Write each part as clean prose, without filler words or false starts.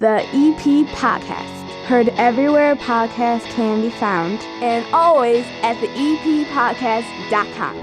The EPCHS, heard everywhere podcasts can be found, and always at the EPPodcast.com.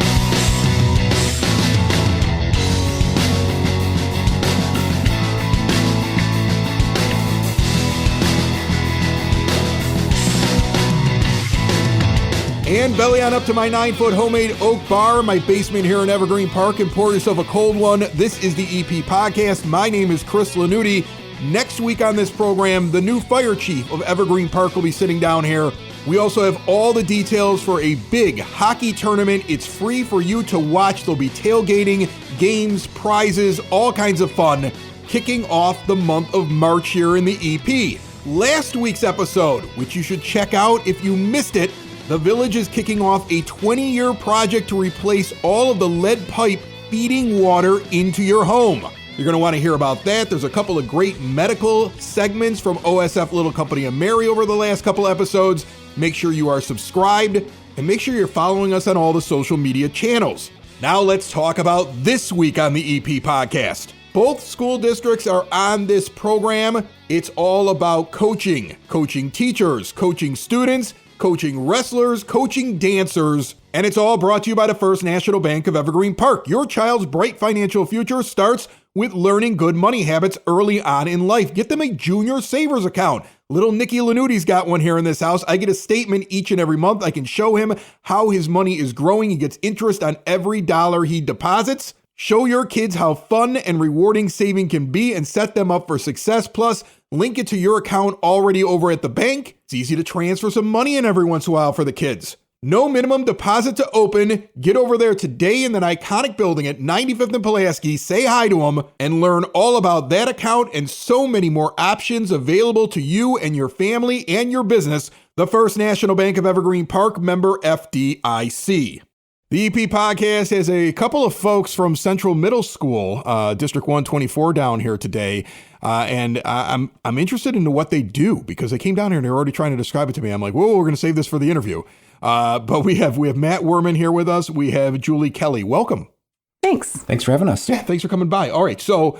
And belly on up to my 9-foot homemade oak bar, my basement here in Evergreen Park, and pour yourself a cold one. This is the EP Podcast. My name is Chris Lanuti. Next week on this program, the new fire chief of Evergreen Park will be sitting down here. We also have all the details for a big hockey tournament. It's free for you to watch. There'll be tailgating, games, prizes, all kinds of fun, kicking off the month of March here in the EP. Last week's episode, which you should check out if you missed it, the village is kicking off a 20-year project to replace all of the lead pipe feeding water into your home. You're going to want to hear about that. There's a couple of great medical segments from OSF Little Company of Mary over the last couple episodes. Make sure you are subscribed and make sure you're following us on all the social media channels. Now let's talk about this week on the EP Podcast. Both school districts are on this program. It's all about coaching teachers, coaching students, coaching wrestlers, coaching dancers, and it's all brought to you by the First National Bank of Evergreen Park. Your child's bright financial future starts with learning good money habits early on in life. Get them a junior savers account. Little Nicky Lanuti's got one here in this house. I get a statement each and every month. I can show him how his money is growing. He gets interest on every dollar he deposits. Show your kids how fun and rewarding saving can be and set them up for success. Plus, link it to your account already over at the bank. It's easy to transfer some money in every once in a while for the kids. No minimum deposit to open. Get over there today in that iconic building at 95th and Pulaski. Say hi to them and learn all about that account and so many more options available to you and your family and your business. The First National Bank of Evergreen Park, member FDIC. The EP Podcast has a couple of folks from Central Middle School, District 124 down here today. And I'm interested into what they do because they came down here and they're already trying to describe it to me. I'm like, whoa, we're going to save this for the interview. But we have Matt Werman here with us. We have Julie Kelly. Welcome. Thanks for having us. Yeah, thanks for coming by. All right. So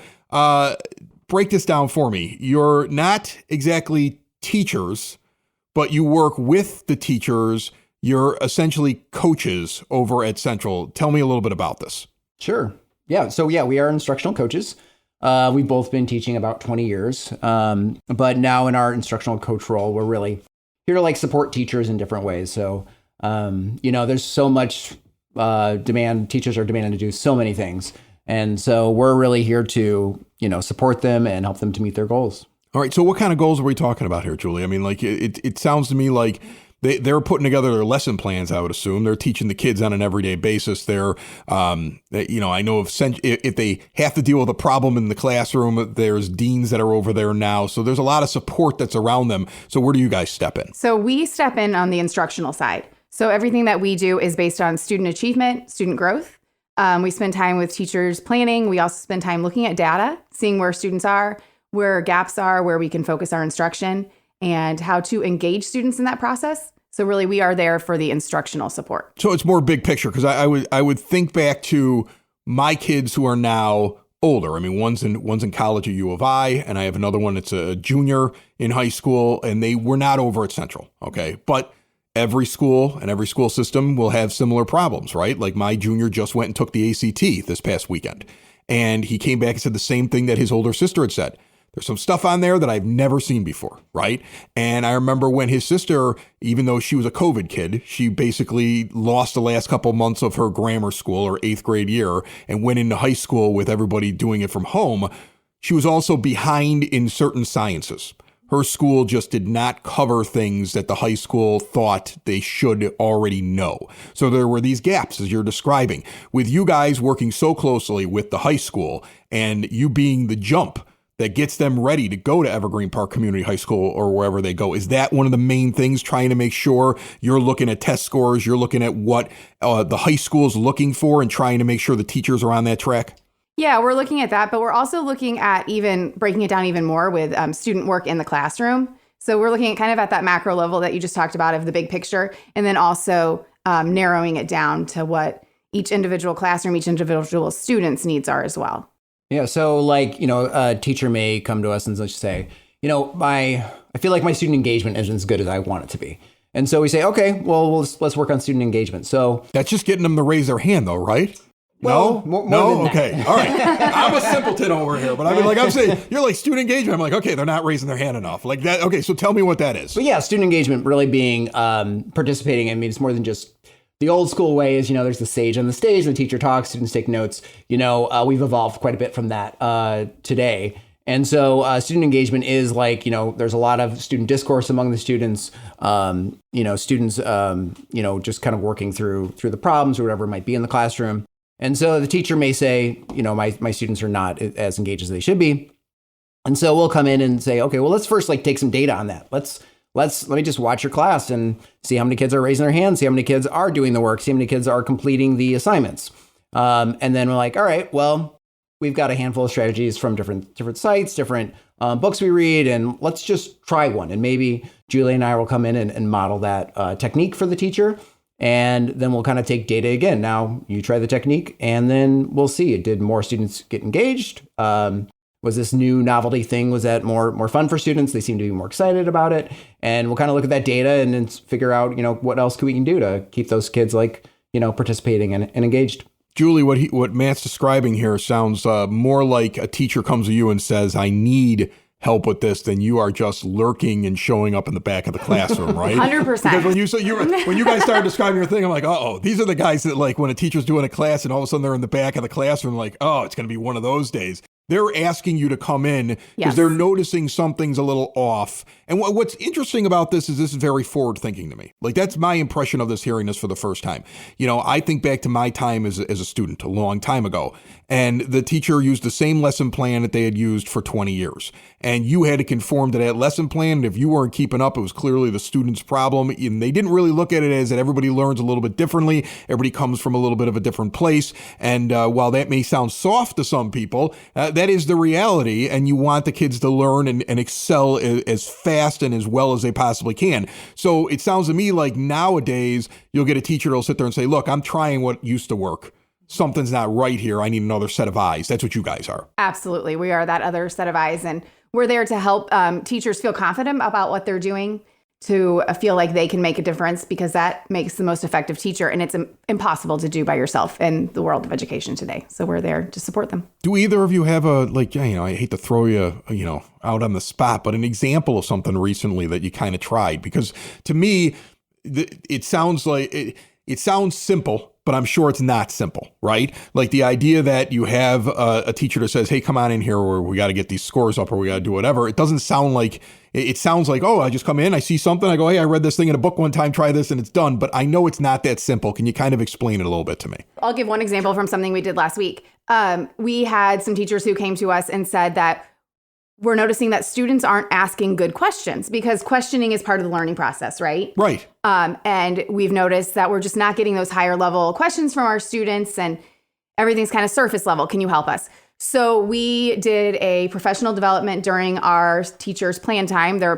break this down for me. You're not exactly teachers, but you work with the teachers. You're essentially coaches over at Central. Tell me a little bit about this. Sure. Yeah. So we are instructional coaches. We've both been teaching about 20 years. But now in our instructional coach role, we're really here to support teachers in different ways. So, there's so much demand. Teachers are demanding to do so many things. And so we're really here to, support them and help them to meet their goals. All right. So what kind of goals are we talking about here, Julie? I mean, it sounds to me like they're putting together their lesson plans, I would assume. They're teaching the kids on an everyday basis. They're, I know if they have to deal with a problem in the classroom, there's deans that are over there now. So there's a lot of support that's around them. So where do you guys step in? So we step in on the instructional side. So everything that we do is based on student achievement, student growth. We spend time with teachers planning. We also spend time looking at data, seeing where students are, where gaps are, where we can focus our instruction, and how to engage students in that process. So really, we are there for the instructional support. So it's more big picture because I would think back to my kids who are now older. I mean, one's in college at U of I, and I have another one that's a junior in high school, and they were not over at Central. Okay, but every school and every school system will have similar problems, right? Like my junior just went and took the ACT this past weekend, and he came back and said the same thing that his older sister had said. There's some stuff on there that I've never seen before, right? And I remember when his sister, even though she was a COVID kid, she basically lost the last couple months of her grammar school or 8th grade year and went into high school with everybody doing it from home. She was also behind in certain sciences. Her school just did not cover things that the high school thought they should already know. So there were these gaps, as you're describing. With you guys working so closely with the high school and you being the jump that gets them ready to go to Evergreen Park Community High School or wherever they go. Is that one of the main things, trying to make sure you're looking at test scores, you're looking at what the high school is looking for and trying to make sure the teachers are on that track? Yeah, we're looking at that, but we're also looking at even breaking it down even more with student work in the classroom. So we're looking at kind of at that macro level that you just talked about of the big picture, and then also narrowing it down to what each individual classroom, each individual student's needs are as well. Yeah. So a teacher may come to us and just say, I feel like my student engagement isn't as good as I want it to be. And so we say, okay, well, let's work on student engagement. So that's just getting them to raise their hand though, right? Well, no? More than okay. that. All right. I'm a simpleton over here, but I mean, like I'm saying, you're like student engagement. I'm like, okay, they're not raising their hand enough. Like that. Okay. So tell me what that is. But yeah, student engagement really being participating. I mean, it's more than just the old school way is, there's the sage on the stage, the teacher talks, students take notes. We've evolved quite a bit from that today. And so student engagement is like, there's a lot of student discourse among the students, students, just kind of working through the problems or whatever it might be in the classroom. And so the teacher may say, my students are not as engaged as they should be. And so we'll come in and say, okay, well, let's first take some data on that. Let me just watch your class and see how many kids are raising their hands, see how many kids are doing the work, see how many kids are completing the assignments. And then we're like, all right, well, we've got a handful of strategies from different sites, different books we read, and let's just try one. And maybe Julie and I will come in and model that technique for the teacher. And then we'll kind of take data again. Now you try the technique and then we'll see. Did more students get engaged? Was this new novelty thing, was that more fun for students? They seem to be more excited about it. And we'll kind of look at that data and then figure out, what else we can do to keep those kids participating and engaged. Julie, what Matt's describing here sounds more like a teacher comes to you and says, I need help with this, than you are just lurking and showing up in the back of the classroom, right? 100%. Because when you guys started describing your thing, I'm like, these are the guys that when a teacher's doing a class and all of a sudden they're in the back of the classroom, like, it's going to be one of those days. They're asking you to come in because they're noticing something's a little off. And what's interesting about this is very forward thinking to me. That's my impression of this, hearing this for the first time. I think back to my time as a student a long time ago, and the teacher used the same lesson plan that they had used for 20 years. And you had to conform to that lesson plan. And if you weren't keeping up, it was clearly the student's problem. And they didn't really look at it as that everybody learns a little bit differently. Everybody comes from a little bit of a different place. And while that may sound soft to some people, that is the reality. And you want the kids to learn and excel as fast and as well as they possibly can. So it sounds to me like nowadays you'll get a teacher that'll sit there and say, look, I'm trying what used to work. Something's not right here. I need another set of eyes. That's what you guys are. Absolutely. We are that other set of eyes. And we're there to help teachers feel confident about what they're doing, to feel like they can make a difference, because that makes the most effective teacher. And it's impossible to do by yourself in the world of education today. So we're there to support them. Do either of you have I hate to throw you, out on the spot, but an example of something recently that you kind of tried? Because to me, it sounds like it sounds simple, but I'm sure it's not simple, right? Like the idea that you have a teacher that says, hey, come on in here, or we got to get these scores up, or we got to do whatever. It doesn't sound like, it sounds like, I just come in, I see something, I go, hey, I read this thing in a book one time, try this, and it's done. But I know it's not that simple. Can you kind of explain it a little bit to me? I'll give one example from something we did last week. We had some teachers who came to us and said that we're noticing that students aren't asking good questions, because questioning is part of the learning process, right? Right. And we've noticed that we're just not getting those higher level questions from our students, and everything's kind of surface level. Can you help us? So we did a professional development during our teachers' plan time, their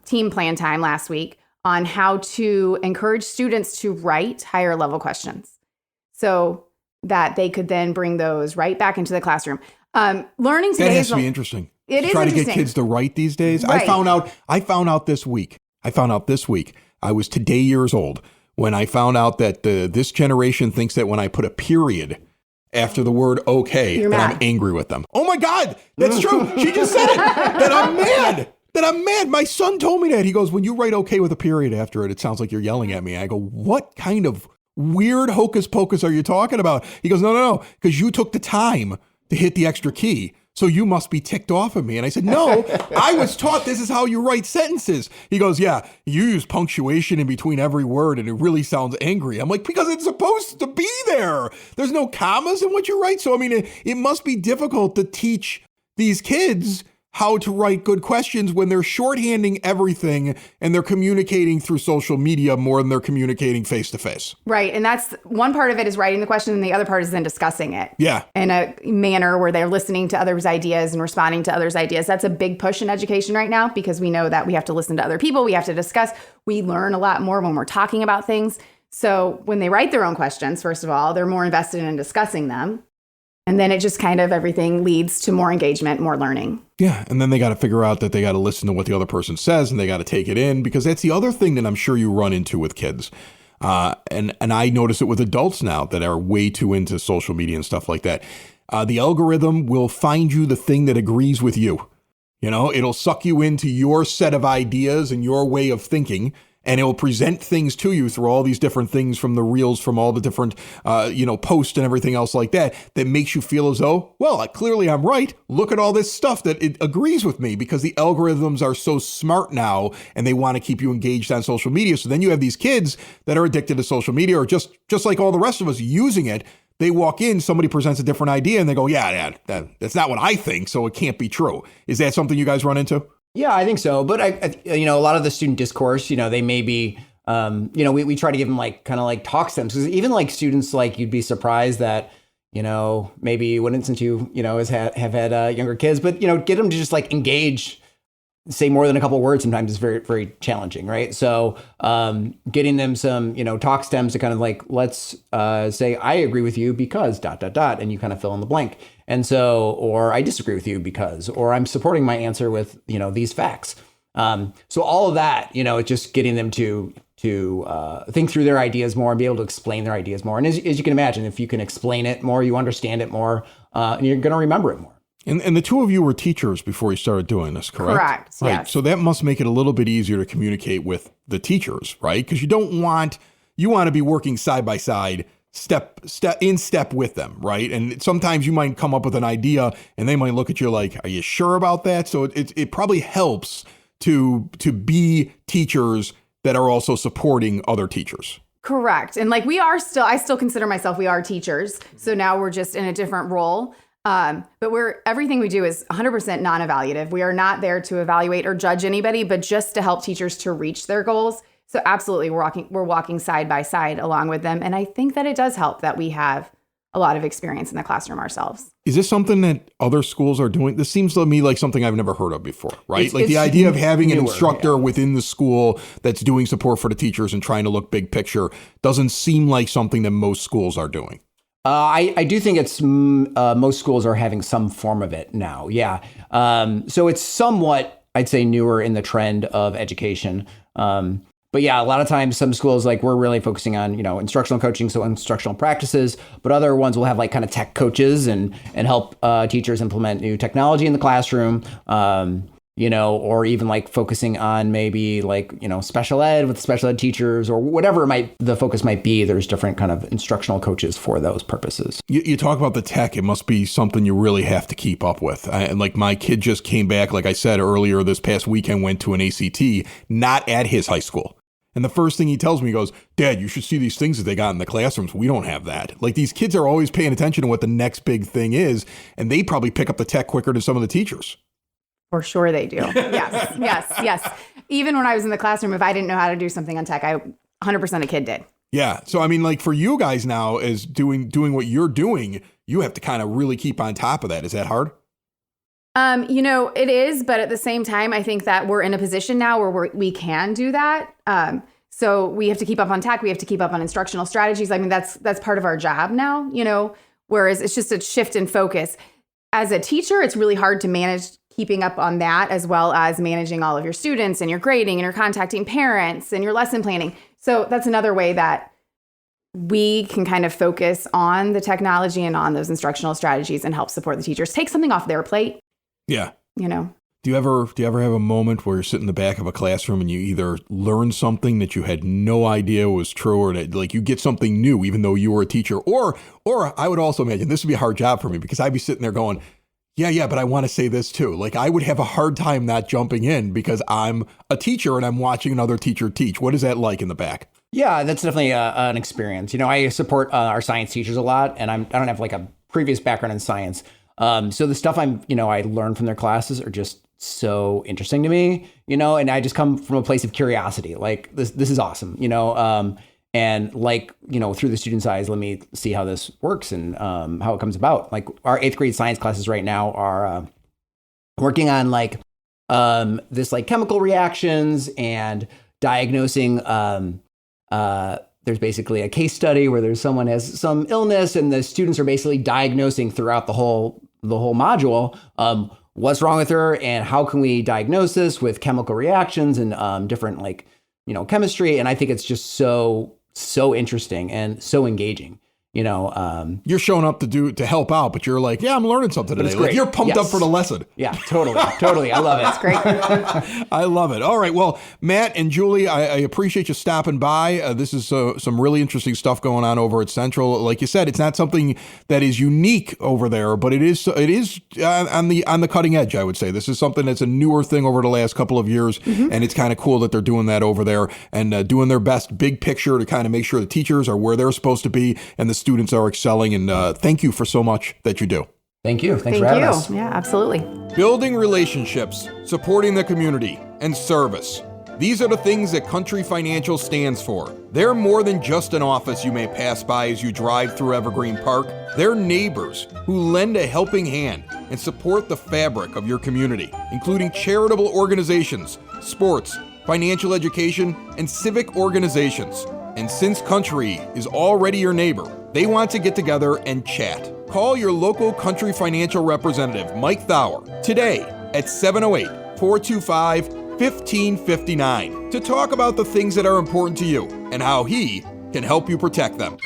team plan time last week, on how to encourage students to write higher level questions so that they could then bring those right back into the classroom. Learning today that has to be interesting. It is try interesting. to get kids to write these days. Right. I found out this week. I was today years old when I found out that this generation thinks that when I put a period after the word okay, You're that mad. I'm angry with them. Oh my God, that's true. She just said it. That I'm mad. That I'm mad. My son told me that. He goes, when you write okay with a period after it, it sounds like you're yelling at me. I go, what kind of weird hocus pocus are you talking about? He goes, no, because you took the time to hit the extra key. So you must be ticked off at me. And I said, no, I was taught this is how you write sentences. He goes, yeah, you use punctuation in between every word and it really sounds angry. I'm like, because it's supposed to be there. There's no commas in what you write. So, I mean, it must be difficult to teach these kids how to write good questions when they're shorthanding everything and they're communicating through social media more than they're communicating face to face. Right. And that's one part of it is writing the question, and the other part is then discussing it. Yeah. In a manner where they're listening to others' ideas and responding to others' ideas. That's a big push in education right now, because we know that we have to listen to other people. We have to discuss. We learn a lot more when we're talking about things. So when they write their own questions, first of all, they're more invested in discussing them. And then it just kind of everything leads to more engagement, more learning. Yeah. And then they got to figure out that they got to listen to what the other person says and they got to take it in, because that's the other thing that I'm sure you run into with kids. And I notice it with adults now that are way too into social media and stuff like that. The algorithm will find you the thing that agrees with you. It'll suck you into your set of ideas and your way of thinking. And it will present things to you through all these different things from the reels, from all the different, posts and everything else like that makes you feel as though, well, clearly I'm right. Look at all this stuff that it agrees with me, because the algorithms are so smart now and they want to keep you engaged on social media. So then you have these kids that are addicted to social media, or just like all the rest of us using it. They walk in, somebody presents a different idea and they go, yeah, that's not what I think, so it can't be true. Is that something you guys run into? Yeah, I think so. But I a lot of the student discourse, they may be, we try to give them kind of talk stems, because even students, you'd be surprised that, maybe you wouldn't, since you, have had younger kids, but, get them to just engage, say more than a couple of words sometimes is very, very challenging, right? So getting them some, talk stems to kind of let's say, I agree with you because ... and you kind of fill in the blank. And so, or I disagree with you because, or I'm supporting my answer with, these facts. So all of that, it's just getting them to think through their ideas more and be able to explain their ideas more. And as you can imagine, if you can explain it more, you understand it more, and you're going to remember it more. And the two of you were teachers before you started doing this, correct? Correct, right. Yes. So that must make it a little bit easier to communicate with the teachers, right? Because you want to be working side by side, step with them, right? And sometimes you might come up with an idea and they might look at you like, are you sure about that? So it probably helps to be teachers that are also supporting other teachers. Correct. And I still consider myself, we are teachers. So now we're just in a different role. But everything we do is 100% non-evaluative. We are not there to evaluate or judge anybody, but just to help teachers to reach their goals. So absolutely, we're walking side by side along with them. And I think that it does help that we have a lot of experience in the classroom ourselves. Is this something that other schools are doing? This seems to me like something I've never heard of before, right? It's the idea of having an instructor within the school that's doing support for the teachers and trying to look big picture doesn't seem like something that most schools are doing. I do think it's most schools are having some form of it now. Yeah. So it's somewhat, I'd say, newer in the trend of education. But yeah, a lot of times some schools, we're really focusing on, instructional coaching, so instructional practices, but other ones will have kind of tech coaches and help teachers implement new technology in the classroom, or even focusing on maybe special ed with special ed teachers, or whatever the focus might be. There's different kind of instructional coaches for those purposes. You talk about the tech, it must be something you really have to keep up with. And my kid just came back, like I said earlier, this past weekend, went to an ACT, not at his high school. And the first thing he tells me, he goes, Dad, you should see these things that they got in the classrooms. We don't have that. These kids are always paying attention to what the next big thing is, and they probably pick up the tech quicker than some of the teachers. For sure they do. Yes. Even when I was in the classroom, if I didn't know how to do something on tech, 100% a kid did. Yeah. So, for you guys now, as doing what you're doing, you have to kind of really keep on top of that. Is that hard? It is, but at the same time, I think that we're in a position now where we can do that. So we have to keep up on tech. We have to keep up on instructional strategies. That's part of our job now, whereas it's just a shift in focus. As a teacher, it's really hard to manage keeping up on that, as well as managing all of your students and your grading and your contacting parents and your lesson planning. So that's another way that we can kind of focus on the technology and on those instructional strategies and help support the teachers, take something off their plate. Yeah. Do you ever have a moment where you're sitting in the back of a classroom and you either learn something that you had no idea was true, or that you get something new, even though you were a teacher, or I would also imagine this would be a hard job for me, because I'd be sitting there going, yeah, but I want to say this too. I would have a hard time not jumping in because I'm a teacher and I'm watching another teacher teach. What is that like in the back? Yeah, that's definitely an experience. I support our science teachers a lot, and I don't have a previous background in science. So the stuff I learn from their classes are just so interesting to me, and I just come from a place of curiosity. This is awesome, and through the students' eyes, let me see how this works and how it comes about. Our 8th grade science classes right now are working on this chemical reactions and diagnosing there's basically a case study where there's someone has some illness and the students are basically diagnosing throughout the whole module what's wrong with her and how can we diagnose this with chemical reactions and different chemistry. And I think it's just so interesting and so engaging. You're showing up to help out, but you're like, yeah, I'm learning something today. Like you're pumped up for the lesson. Yeah, totally. I love it. That's great. I love it. All right. Well, Matt and Julie, I appreciate you stopping by. This is some really interesting stuff going on over at Central. Like you said, it's not something that is unique over there, but it is on the cutting edge, I would say. This is something that's a newer thing over the last couple of years, and it's kind of cool that they're doing that over there and doing their best big picture to kind of make sure the teachers are where they're supposed to be and the students are excelling, and thank you for so much that you do. Thank you. Thanks for having us. Yeah, absolutely. Building relationships, supporting the community, and service. These are the things that Country Financial stands for. They're more than just an office you may pass by as you drive through Evergreen Park. They're neighbors who lend a helping hand and support the fabric of your community, including charitable organizations, sports, financial education, and civic organizations. And since Country is already your neighbor, they want to get together and chat. Call your local Country Financial representative, Mike Thauer, today at 708-425-1559 to talk about the things that are important to you and how he can help you protect them.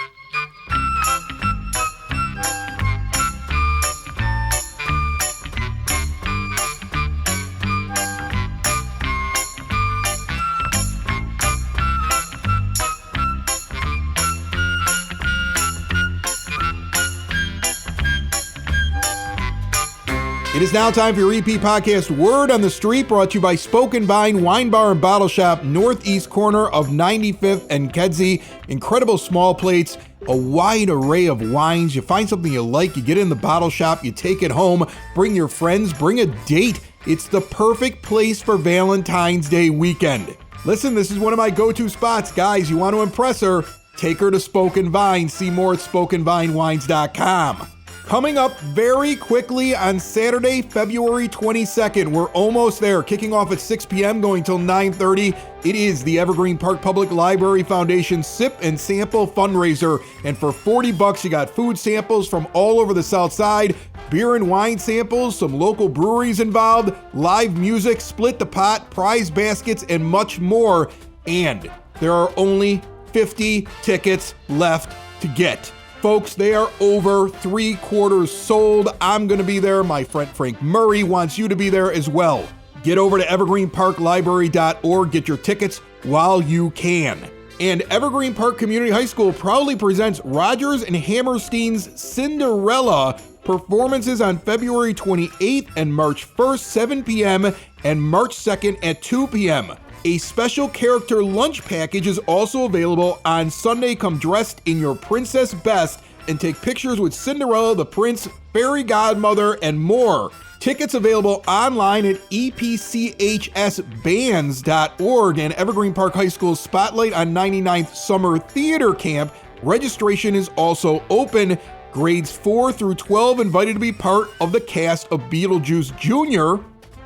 It is now time for your EP podcast, Word on the Street, brought to you by Spoken Vine Wine Bar and Bottle Shop, northeast corner of 95th and Kedzie. Incredible small plates, a wide array of wines. You find something you like, you get in the bottle shop, you take it home, bring your friends, bring a date. It's the perfect place for Valentine's Day weekend. Listen, this is one of my go-to spots. Guys, you want to impress her? Take her to Spoken Vine. See more at SpokenVineWines.com. Coming up very quickly on Saturday, February 22nd. We're almost there, kicking off at 6 p.m., going till 9:30. It is the Evergreen Park Public Library Foundation Sip and Sample Fundraiser. And for $40, you got food samples from all over the South Side, beer and wine samples, some local breweries involved, live music, split the pot, prize baskets, and much more. And there are only 50 tickets left to get. Folks, they are over 3/4 sold. I'm going to be there. My friend Frank Murray wants you to be there as well. Get over to evergreenparklibrary.org. Get your tickets while you can. And Evergreen Park Community High School proudly presents Rodgers and Hammerstein's Cinderella performances on February 28th and March 1st, 7 p.m. and March 2nd at 2 p.m. A special character lunch package is also available on Sunday. Come dressed in your princess best and take pictures with Cinderella, the prince, fairy godmother, and more. Tickets available online at EPCHSbands.org and Evergreen Park High School's Spotlight on 99th Summer Theater Camp. Registration is also open. Grades 4 through 12 invited to be part of the cast of Beetlejuice Jr.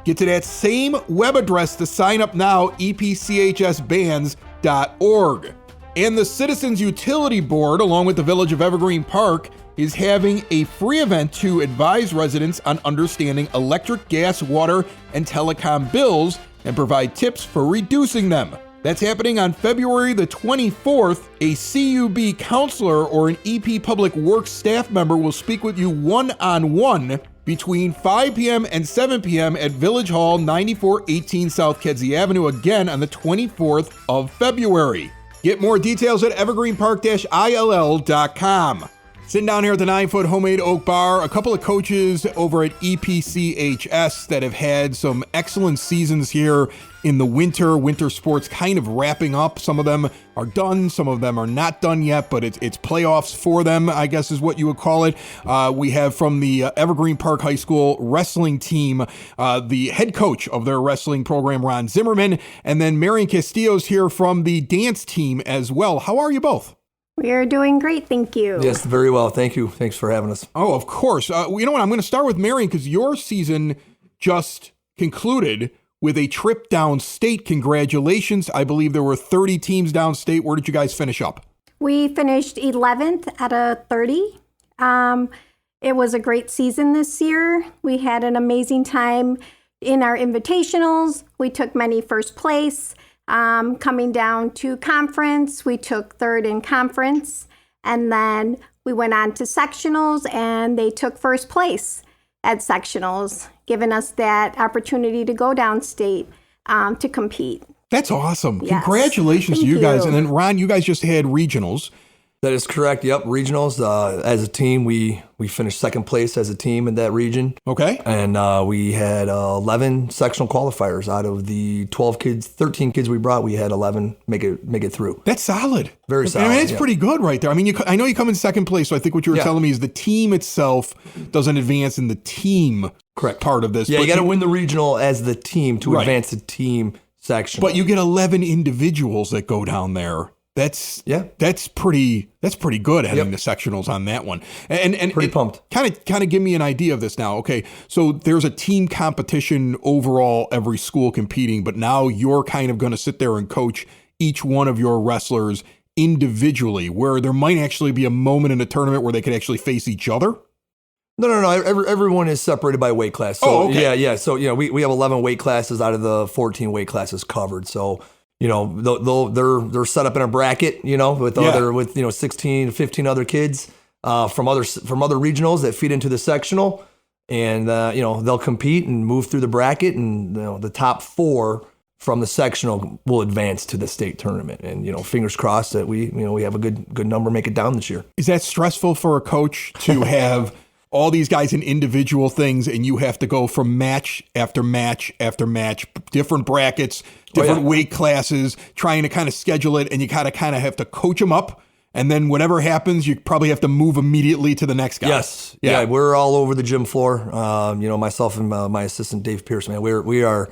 Get to that same web address to sign up now, EPCHSbands.org. And the Citizens Utility Board, along with the Village of Evergreen Park, is having a free event to advise residents on understanding electric, gas, water, and telecom bills and provide tips for reducing them. That's happening on February the 24th. A CUB counselor or an EP Public Works staff member will speak with you one-on-one between 5 p.m. and 7 p.m. at Village Hall, 9418 South Kedzie Avenue, again on the 24th of February. Get more details at evergreenpark-ill.com. Sitting down here at the 9-foot homemade oak bar, a couple of coaches over at EPCHS that have had some excellent seasons here in the winter. Winter sports kind of wrapping up. Some of them are done, some of them are not done yet, but it's playoffs for them, I guess is what you would call it. We have from the Evergreen Park High School wrestling team, the head coach of their wrestling program, Ron Zimmerman, and then Marion Castillo's here from the dance team as well. How are you both? We are doing great, thank you. Yes, very well. Thank you. Thanks for having us. Oh, of course. You know what? I'm going to start with Marion because your season just concluded with a trip downstate. Congratulations. I believe there were 30 teams downstate. Where did you guys finish up? We finished 11th out of 30. It was a great season this year. We had an amazing time in our invitationals. We took many first place. Coming down to conference, we took third in conference. And then we went on to sectionals, and they took first place at sectionals, giving us that opportunity to go downstate to compete. That's awesome. Yes. Congratulations to Thank you guys. you. And then, Ron, you guys just had regionals. That is correct. Yep, regionals. As a team, we finished second place as a team in that region. Okay. And we had 11 sectional qualifiers out of the 13 kids we brought. We had 11 make it through. That's solid. Very solid. I mean, it's yeah. pretty good right there. I mean, I know you come in second place, so I think what you were Yeah. telling me is the team itself doesn't advance in the team Correct. part of this. Yeah, but you got to win the regional as the team to Right. advance the team section. But you get 11 individuals that go down there. That's pretty good heading the sectionals on that one. And Pretty pumped. Kind of give me an idea of this now. Okay, so there's a team competition overall, every school competing, but now you're kind of going to sit there and coach each one of your wrestlers individually, where there might actually be a moment in a tournament where they could actually face each other. No. Everyone is separated by weight class. So, okay. Yeah. So, we have 11 weight classes out of the 14 weight classes covered. So, they're set up in a bracket, with 16, 15 other kids from other regionals that feed into the sectional, and they'll compete and move through the bracket, and the top 4 from the sectional will advance to the state tournament. And fingers crossed that we have a good number make it down this year. Is that stressful for a coach to have all these guys in individual things, and you have to go from match after match after match, different brackets, different weight classes, trying to kind of schedule it, and you kind of have to coach them up, and then whatever happens, you probably have to move immediately to the next guy. Yes. Yeah, we're all over the gym floor. Myself and my assistant, Dave Pierce, man, we are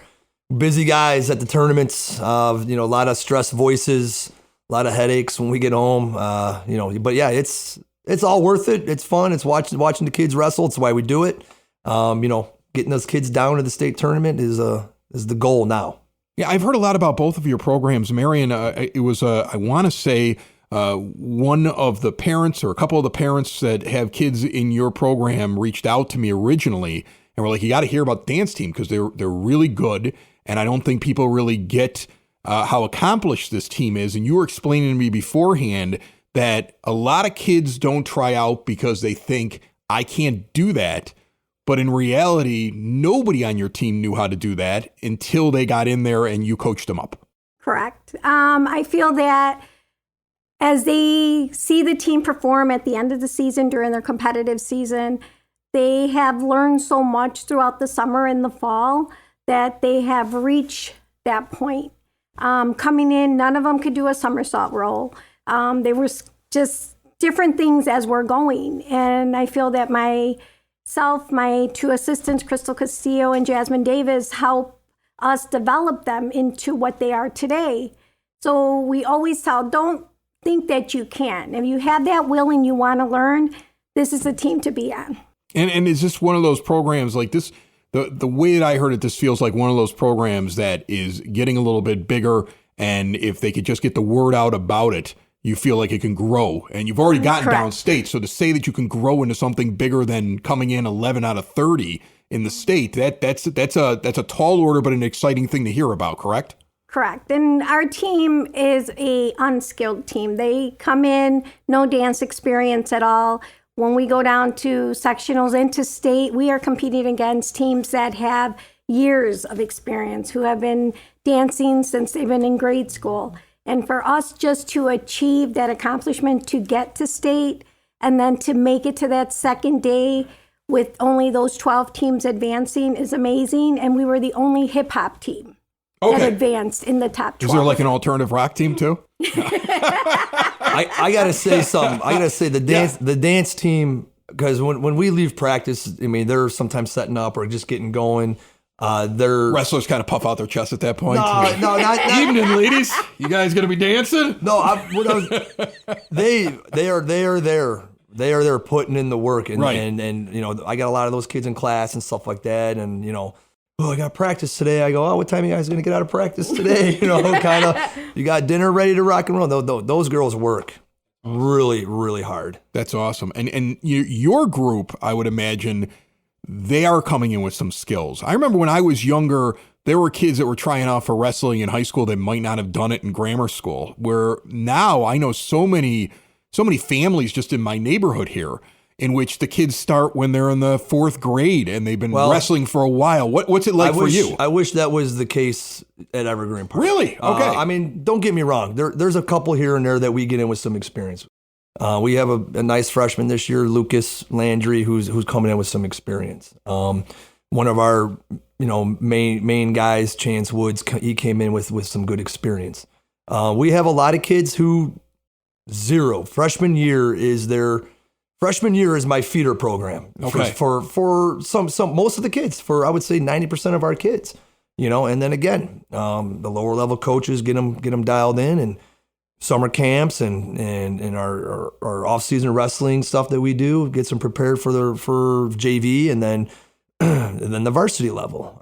busy guys at the tournaments. A lot of stressed voices, a lot of headaches when we get home. But yeah, it's all worth it. It's fun. It's watching the kids wrestle. It's why we do it. Getting those kids down to the state tournament is the goal now. Yeah, I've heard a lot about both of your programs. Marion, it was, I want to say, one of the parents or a couple of the parents that have kids in your program reached out to me originally and were like, you got to hear about the dance team because they're really good. And I don't think people really get how accomplished this team is. And you were explaining to me beforehand that a lot of kids don't try out because they think, I can't do that. But in reality, nobody on your team knew how to do that until they got in there and you coached them up. Correct. I feel that as they see the team perform at the end of the season during their competitive season, they have learned so much throughout the summer and the fall that they have reached that point. Coming in, none of them could do a somersault roll. They were just different things as we're going. And I feel that my 2 assistants, Crystal Castillo and Jasmine Davis, help us develop them into what they are today. So we always tell, don't think that you can. If you have that will and you want to learn, this is a team to be on. And is this one of those programs like this? The way that I heard it, this feels like one of those programs that is getting a little bit bigger. And if they could just get the word out about it, you feel like it can grow. And you've already gotten Correct. downstate. So to say that you can grow into something bigger than coming in 11 out of 30 in the state, that's a tall order, but an exciting thing to hear about, correct? Correct. And our team is a unskilled team. They come in, no dance experience at all. When we go down to sectionals into state, we are competing against teams that have years of experience, who have been dancing since they've been in grade school. And for us just to achieve that accomplishment, to get to state, and then to make it to that second day with only those 12 teams advancing is amazing. And we were the only hip hop team that advanced in the top 12. Is there like an alternative rock team too? I gotta say something. I gotta say the dance team, because when we leave practice, I mean, they're sometimes setting up or just getting going. They're Wrestlers kind of puff out their chest at that point. no, not Evening, ladies. You guys gonna be dancing? no. They are there. They are there putting in the work, and Right. and I got a lot of those kids in class and stuff like that, and I got practice today. I go, oh, what time are you guys gonna get out of practice today? Kind of. You got dinner ready to rock and roll. Those girls work. really, really hard. That's awesome. And your group, I would imagine, they are coming in with some skills. I remember when I was younger, there were kids that were trying out for wrestling in high school that might not have done it in grammar school, where now I know so many families just in my neighborhood here in which the kids start when they're in the 4th grade and they've been wrestling for a while. What's it like for you? I wish that was the case at Evergreen Park. Really? Okay. I mean, don't get me wrong. There's a couple here and there that we get in with some experience. We have a nice freshman this year, Lucas Landry, who's coming in with some experience. One of our main guys, Chance Woods, he came in with some good experience. We have a lot of kids who zero. Freshman year is my feeder program. Okay. For some most of the kids, for I would say 90% of our kids. And then again, the lower level coaches get them dialed in, and summer camps and our off season wrestling stuff that we do gets them prepared for JV, and then the varsity level.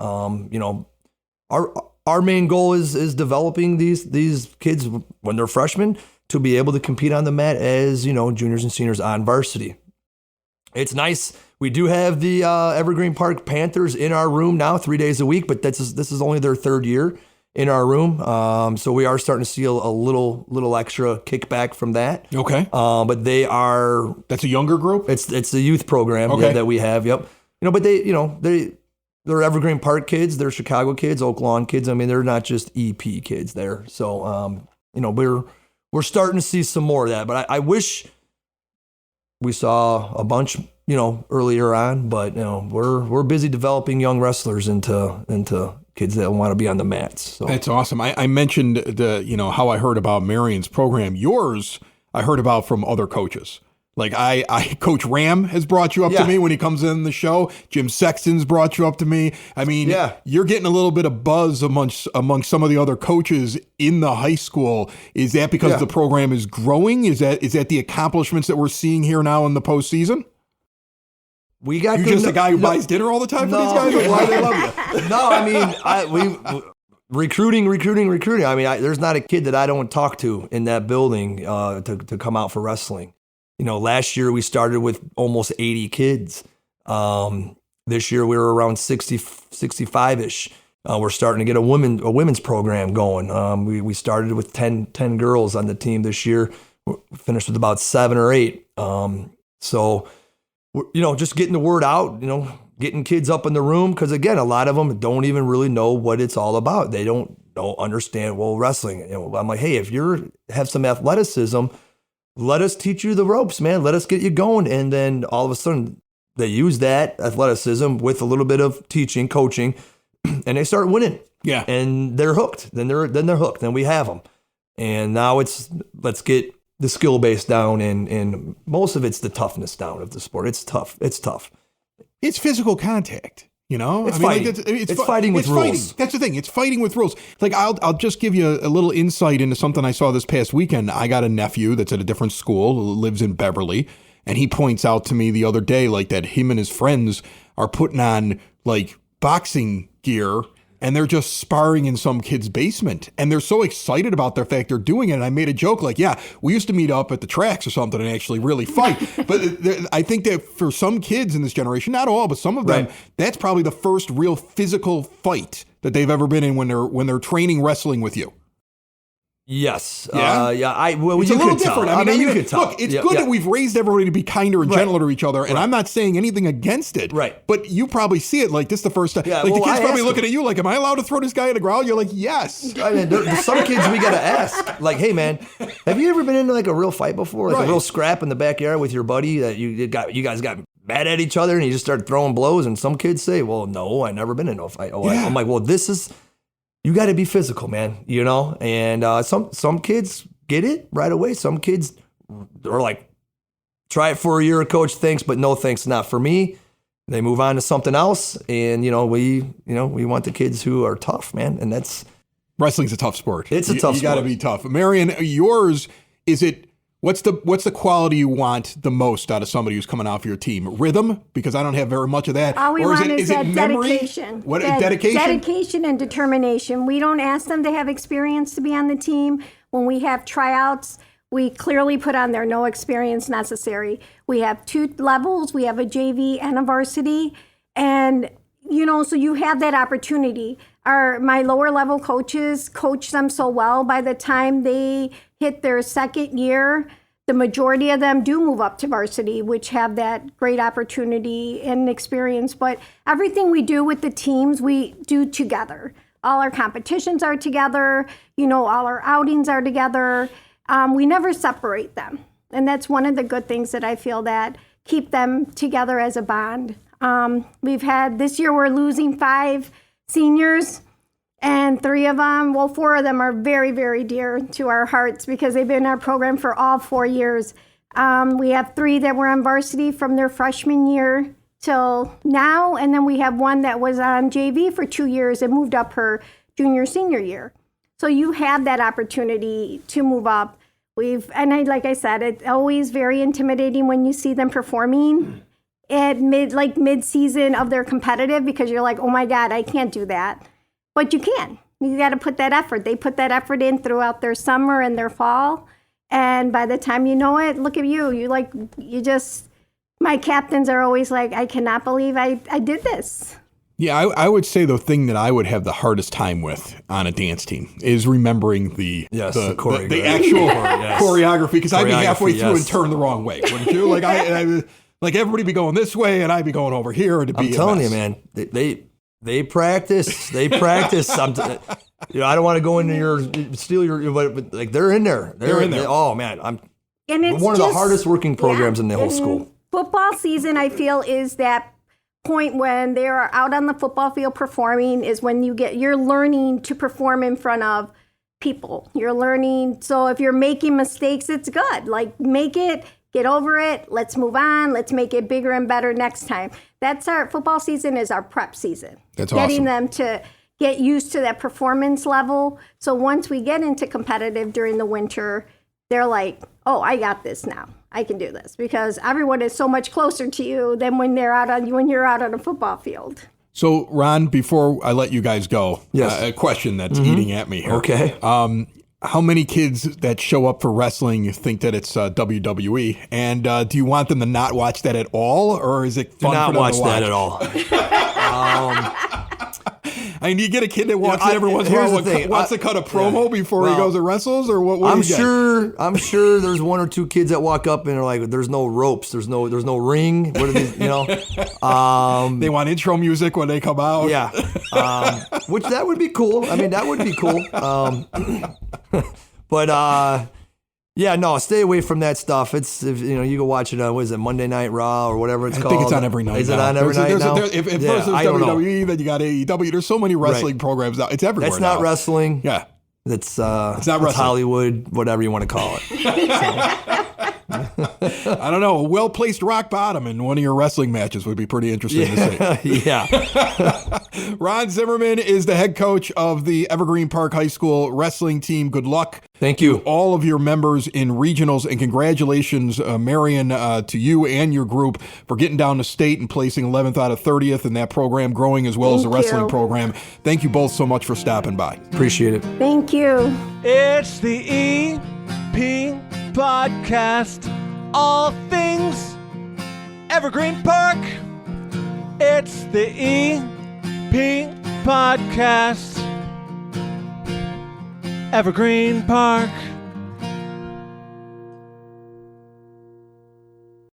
Our main goal is developing these kids when they're freshmen to be able to compete on the mat as juniors and seniors on varsity. It's nice. We do have the Evergreen Park Panthers in our room now 3 days a week, but this is only their 3rd year in our room. So we are starting to see a little extra kickback from that. Okay. But that's a younger group? It's a youth program that we have. Yep. But they're Evergreen Park kids, they're Chicago kids, Oak Lawn kids. I mean, they're not just EP kids there. So we're starting to see some more of that, but I wish we saw a bunch, earlier on, but we're busy developing young wrestlers into kids that want to be on the mats. So that's awesome. I mentioned how I heard about Marion's program. Yours, I heard about from other coaches. Like Coach Ram has brought you up to me when he comes in the show. Jim Sexton's brought you up to me. I mean, you're getting a little bit of buzz among some of the other coaches in the high school. Is that because the program is growing? Is that the accomplishments that we're seeing here now in the postseason? We got You're just a guy who buys dinner all the time for these guys? Or why they love you? No, I mean, recruiting. I mean, there's not a kid that I don't talk to in that building to come out for wrestling. Last year we started with almost 80 kids. This year we were around 60, 65-ish. We're starting to get a women's program going. We started with 10 girls on the team this year. We finished with about 7 or 8. So, just getting the word out, getting kids up in the room. Because again, a lot of them don't even really know what it's all about. They don't understand, wrestling. I'm like, hey, if you have some athleticism, let us teach you the ropes, man. Let us get you going. And then all of a sudden they use that athleticism with a little bit of teaching, coaching, and they start winning. Yeah. And they're hooked. Then they're hooked. Then we have them. And now let's get the skill base down, and most of it's the toughness down of the sport. It's tough. It's physical contact. It's fighting. It's fighting with rules. That's the thing. It's fighting with rules. Like I'll just give you a little insight into something I saw this past weekend. I got a nephew that's at a different school, lives in Beverly, and he points out to me the other day like that him and his friends are putting on like boxing gear and they're just sparring in some kid's basement. And they're so excited about the fact they're doing it. And I made a joke like, we used to meet up at the tracks or something and actually really fight. But I think that for some kids in this generation, not all, but some of them, that's probably the first real physical fight that they've ever been in when they're training wrestling with you. Yes. Yeah. It's a little different. I mean, you could tell. Look, it's good that we've raised everybody to be kinder and gentler to each other, and I'm not saying anything against it. Right. But you probably see it like this the first time. Yeah, the kid's probably looking at you like, am I allowed to throw this guy in the ground? You're like, yes. I mean, there's some kids we got to ask. Like, hey, man, have you ever been into like a real fight before? Like a real scrap in the backyard with your buddy that you guys got mad at each other and you just started throwing blows? And some kids say, well, no, I've never been in a fight. I'm like, well, this is... You got to be physical, man, and some kids get it right away. Some kids are like, try it for a year, coach, thanks, but no thanks, not for me. They move on to something else, and we want the kids who are tough, man, and that's... Wrestling's a tough sport. It's a tough sport. You got to be tough. Marion, yours, is it... What's the quality you want the most out of somebody who's coming off your team? Rhythm? Because I don't have very much of that. All we want is that memory? dedication. Dedication? Dedication and determination. We don't ask them to have experience to be on the team. When we have tryouts, We clearly put on there no experience necessary. We have 2 levels. We have a JV and a varsity. And, so you have that opportunity. My lower level coaches coach them so well. By the time they hit their second year, the majority of them do move up to varsity, which have that great opportunity and experience. But everything we do with the teams, we do together. All our competitions are together. All our outings are together. We never separate them. And that's one of the good things that I feel that keep them together as a bond. This year we're losing 5 seniors, and 4 of them are very, very dear to our hearts because they've been in our program for all 4 years. We have 3 that were on varsity from their freshman year till now, and then we have 1 that was on JV for 2 years and moved up her senior year. So you have that opportunity to move up. Like I said, it's always very intimidating when you see them performing at mid-season of their competitive, because you're like, oh my God, I can't do that. But you can. You got to put that effort. They put that effort in throughout their summer and their fall. And by the time you know it, look at you. My captains are always like, I cannot believe I did this. Yeah, I would say the thing that I would have the hardest time with on a dance team is remembering the actual choreography, because I'd be halfway through and turn the wrong way, wouldn't you? Like everybody be going this way and I'd be going over here. I'm telling you, man, they practice. They practice. I don't want to go into steal your, but like they're in there. They're in there. Oh man, and it's one of the hardest working programs in the whole school. Football season, I feel, is that point when they are out on the football field performing, is when you're learning to perform in front of people. You're learning. So if you're making mistakes, it's good. Like, make it, get over it. Let's move on. Let's make it bigger and better next time. That's our football season, is our prep season. That's awesome. Getting them to get used to that performance level. So once we get into competitive during the winter, they're like, oh, I got this now. I can do this, because everyone is so much closer to you than when you're out on a football field. So, Ron, before I let you guys go, yes. A question that's eating at me here. Okay. How many kids that show up for wrestling think that it's WWE? And do you want them to not watch that at all, or is it fun for them to watch? Do not watch that at all. I mean, do you get a kid that walks in every once in a while, wants to cut a promo before he goes and wrestles, or what? I'm sure there's 1 or 2 kids that walk up and are like, "There's no ropes, there's no ring. What are these? They want intro music when they come out. Yeah, which that would be cool. I mean, that would be cool. But yeah, no, stay away from that stuff. You go watch it on, what is it, Monday Night Raw or whatever it's called. I think it's on every night. Is it on every night now? If first it's WWE, then you got AEW. There's so many wrestling programs now. It's everywhere. That's not wrestling. Yeah. It's not wrestling. Hollywood, whatever you want to call it. I don't know. A well-placed rock bottom in one of your wrestling matches would be pretty interesting to see. Yeah. Ron Zimmerman is the head coach of the Evergreen Park High School wrestling team. Good luck. Thank you. To all of your members in regionals, and congratulations, Marion, to you and your group for getting down to state and placing 11th out of 30th in that program, growing as well as the wrestling program. Thank you both so much for stopping by. Appreciate it. Thank you. It's the EP Podcast, all things Evergreen Park. It's the EP Podcast, Evergreen Park.